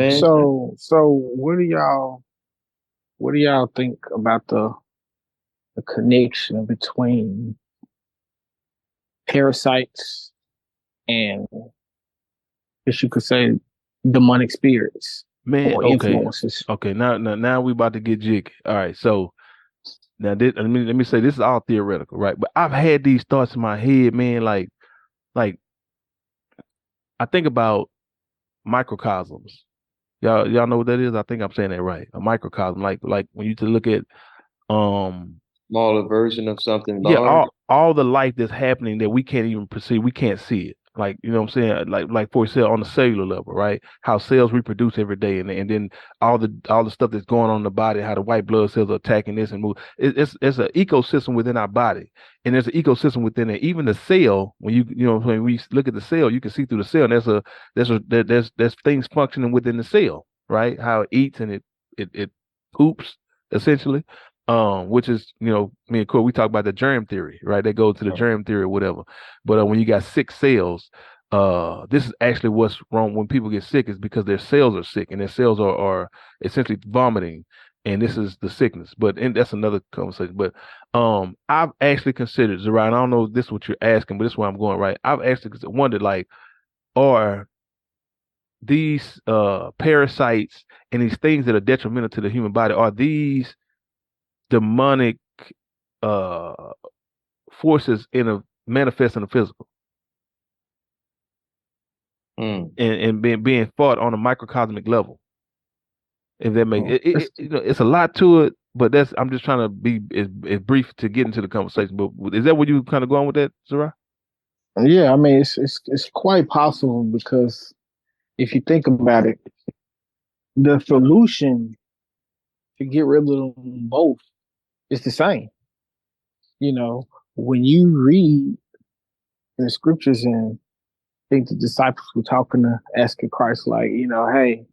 man. So what do y'all think about the connection between parasites and, as you could say, demonic spirits Man, or okay. influences? Okay, now we about to get jiggy. All right, so now let me say this is all theoretical, right? But I've had these thoughts in my head, man, like I think about microcosms. Y'all know what that is? I think I'm saying that right. A microcosm, like when you to look at um Smaller version of something yeah, large. all the life that's happening that we can't even perceive, we can't see it. Like, you know what I'm saying? Like for example, on the cellular level, right? How cells reproduce every day, and then all the stuff that's going on in the body, how the white blood cells are attacking this and move. It's an ecosystem within our body, and there's an ecosystem within it. Even the cell, when when we look at the cell, you can see through the cell. And there's things functioning within the cell, right? How it eats and it poops essentially, which is, me and Corey, we talk about the germ theory, right? They go to the germ theory or whatever. But when you got sick cells, this is actually what's wrong when people get sick is because their cells are sick and their cells are essentially vomiting, and this is the sickness. And that's another conversation. But I've actually considered, Zariah, I don't know if this is what you're asking, but this is where I'm going, right? I've actually wondered, like, are these parasites and these things that are detrimental to the human body, are these demonic uh forces in a manifest in the physical Mm. and being fought on a microcosmic level? If that makes Oh, it's a lot to it, but that's I'm just trying to be as brief to get into the conversation. But is that what you kind of going with that, Zara? yeah, I mean it's quite possible because if you think about it, the solution to get rid of them both is the same. You know, when you read in the scriptures, and I think the disciples were talking to asking Christ, like, hey,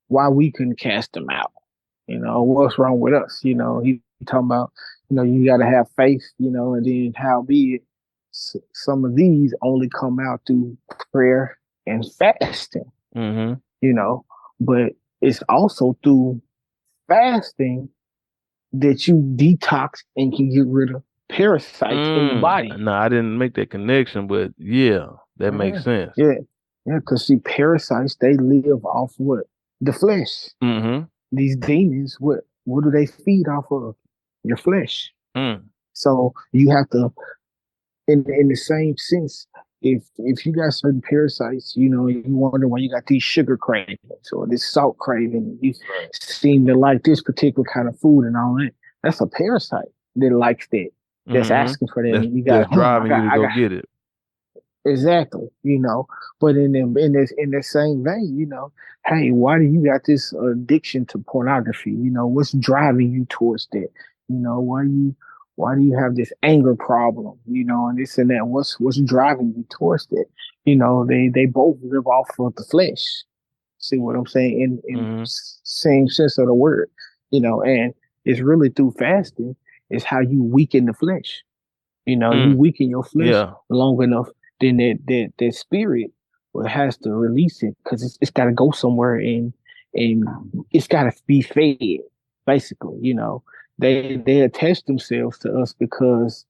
why we couldn't cast them out? What's wrong with us? He talking about, you got to have faith, and then how be it, some of these only come out through prayer and fasting, Mm-hmm. you know, but it's also through fasting that you detox and can get rid of parasites in the body. No, I didn't make that connection, but yeah, that Yeah, makes sense. yeah, yeah. Because see, parasites they live off what the flesh. Mm-hmm. These demons, what do they feed off of? Your flesh. Mm. So you have to, in the same sense, if you got certain parasites, you wonder why you got these sugar cravings or this salt craving. You Right. seem to like this particular kind of food and all that. That's a parasite that likes that. That's Mm-hmm. asking for that, That's and you got, that's driving you to I go got get it. exactly. But in this same vein, hey, why do you got this addiction to pornography? What's driving you towards that? Why do you have this anger problem? And this and that. What's driving you towards that? They both live off of the flesh. See what I'm saying? In Mm-hmm. same sense of the word, and it's really through fasting is how you weaken the flesh. You Mm. weaken your flesh Yeah. long enough, then that spirit has to release it because it's got to go somewhere, and it's got to be fed. Basically, they attach themselves to us because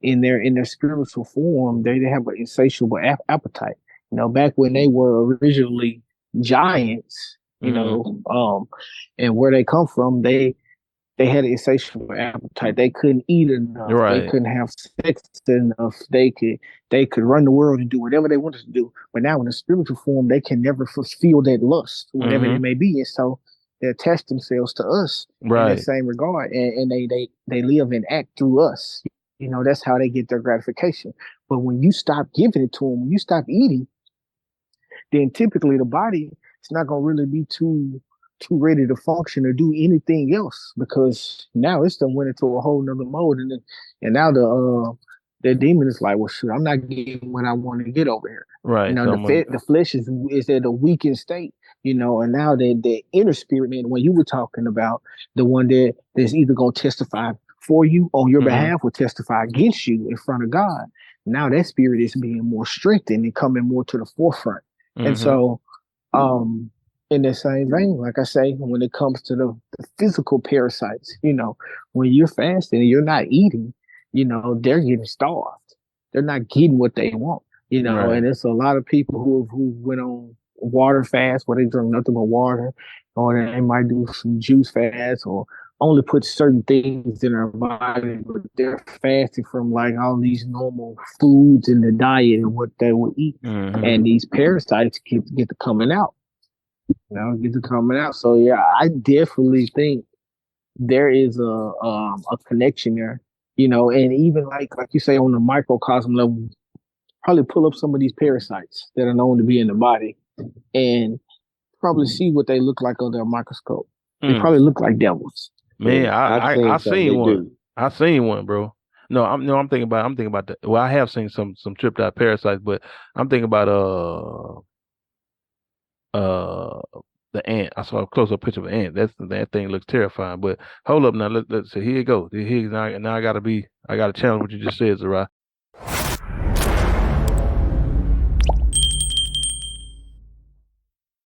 in their spiritual form they have an insatiable appetite. Back when they were originally giants, Mm-hmm. and where they come from, they had an insatiable appetite. They couldn't eat enough. They Right. couldn't have sex enough. They could run the world and do whatever they wanted to do. But now in the spiritual form, they can never fulfill that lust, whatever it Mm-hmm. may be. And so they attach themselves to us in that Right. same regard, and they live and act through us. That's how they get their gratification. But when you stop giving it to them, when you stop eating, then typically the body is not gonna really be too ready to function or do anything else because now it's done went into a whole nother mode, and now the demon is like, well, shoot, I'm not getting what I want to get over here. Right. So The flesh is at a weakened state, and now the inner spirit man, when you were talking about the one that's either gonna testify for you on your mm-hmm. behalf or testify against you in front of God. Now that spirit is being more strengthened and coming more to the forefront. And Mm-hmm. so, um, in the same vein, like I say, when it comes to the physical parasites, when you're fasting and you're not eating, they're getting starved. They're not getting what they want, Right. and it's a lot of people who went on water fast where they drink nothing but water, or they might do some juice fast or only put certain things in their body, but they're fasting from like all these normal foods in the diet and what they would eat. Hmm. And these parasites get to coming out get to coming out. So yeah, I definitely think there is a connection there. And even like you say on the microcosm level, probably pull up some of these parasites that are known to be in the body and probably see what they look like under a microscope. They Mm. probably look like devils. Man, I've I seen some seen they one. do. I seen one, bro. No, I'm thinking about the, well, I have seen some tripped out parasites, but I'm thinking about uh the ant. I saw a close up picture of an ant. That thing looks terrifying. But hold up now, let's see. Here you go. Here now I gotta challenge what you just said, Zara.